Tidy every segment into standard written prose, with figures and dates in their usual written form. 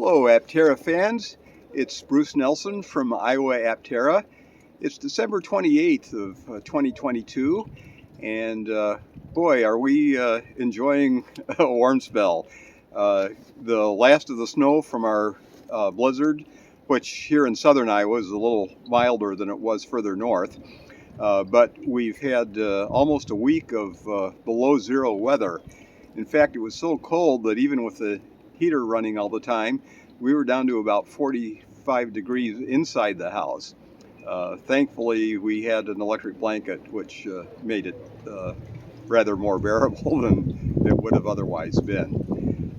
Hello, Aptera fans. It's Bruce Nelson from Iowa Aptera. It's December 28th of 2022, and boy, are we enjoying a warm spell. The last of the snow from our blizzard, which here in southern Iowa is a little milder than it was further north, but we've had almost a week of below zero weather. In fact, it was so cold that even with the heater running all the time, we were down to about 45 degrees inside the house. Thankfully, we had an electric blanket, which made it rather more bearable than it would have otherwise been.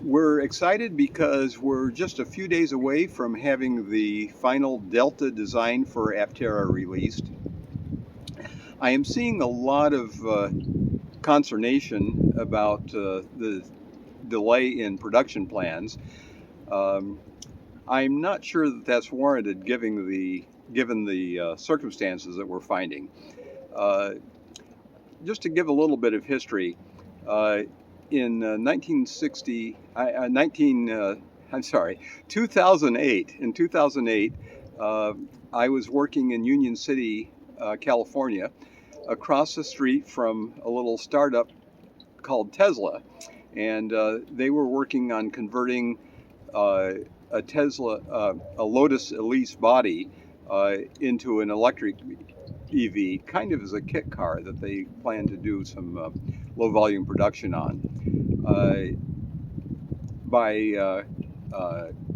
We're excited because we're just a few days away from having the final Delta design for Aptera released. I am seeing a lot of consternation about the delay in production plans. I'm not sure that that's warranted given the circumstances that we're finding. Just to give a little bit of history, in 2008. In 2008, I was working in Union City, California, across the street from a little startup called Tesla, and they were working on converting a Lotus Elise body into an electric EV, kind of as a kit car that they plan to do some low volume production on. By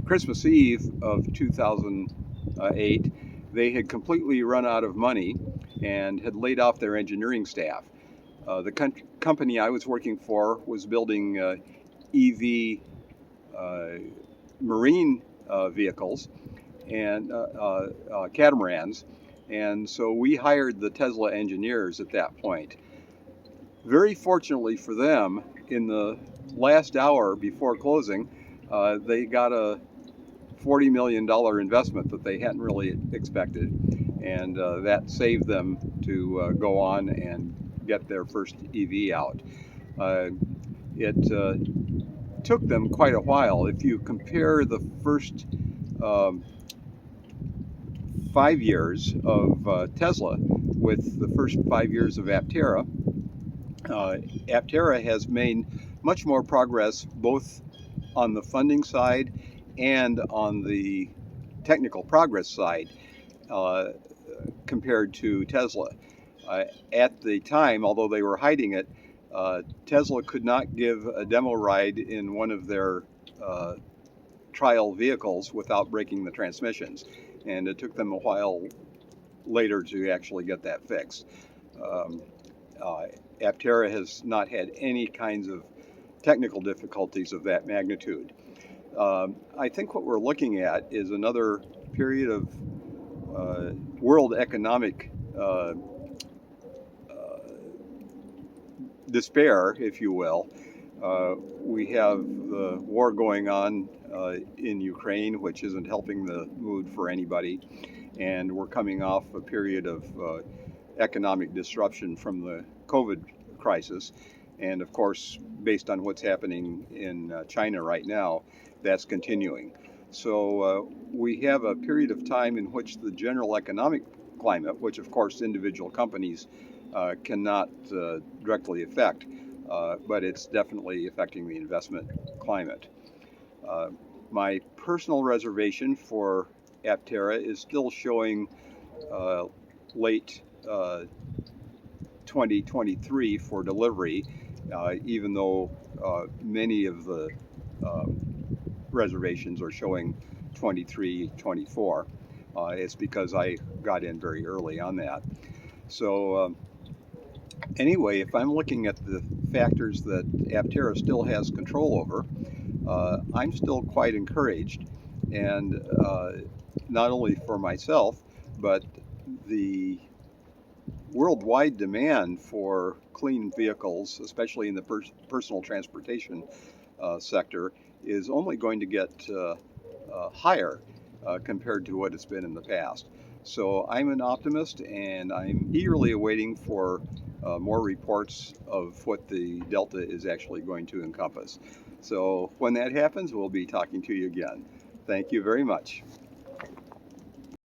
Christmas Eve of 2008, they had completely run out of money and had laid off their engineering staff. The company I was working for was building EV marine vehicles and catamarans, and so we hired the Tesla engineers at that point. Very fortunately for them, in the last hour before closing, they got a $40 million investment that they hadn't really expected, and that saved them to go on and get their first EV out. It took them quite a while. If you compare the first 5 years of Tesla with the first 5 years of Aptera, Aptera has made much more progress both on the funding side and on the technical progress side compared to Tesla. At the time, although they were hiding it, Tesla could not give a demo ride in one of their trial vehicles without breaking the transmissions, and it took them a while later to actually get that fixed. Aptera has not had any kinds of technical difficulties of that magnitude. I think what we're looking at is another period of world economic despair, if you will. We have the war going on in Ukraine, which isn't helping the mood for anybody, and we're coming off a period of economic disruption from the COVID crisis, and of course, based on what's happening in China right now, that's continuing. So we have a period of time in which the general economic climate, which of course individual companies cannot directly affect, but it's definitely affecting the investment climate. My personal reservation for Aptera is still showing late 2023 for delivery, even though many of the reservations are showing 23, 24. It's because I got in very early on that. So anyway, if I'm looking at the factors that Aptera still has control over, I'm still quite encouraged, and not only for myself, but the worldwide demand for clean vehicles, especially in the personal transportation sector, is only going to get higher compared to what it's been in the past. So I'm an optimist, and I'm eagerly awaiting for more reports of what the Delta is actually going to encompass. So when that happens, we'll be talking to you again. Thank you very much.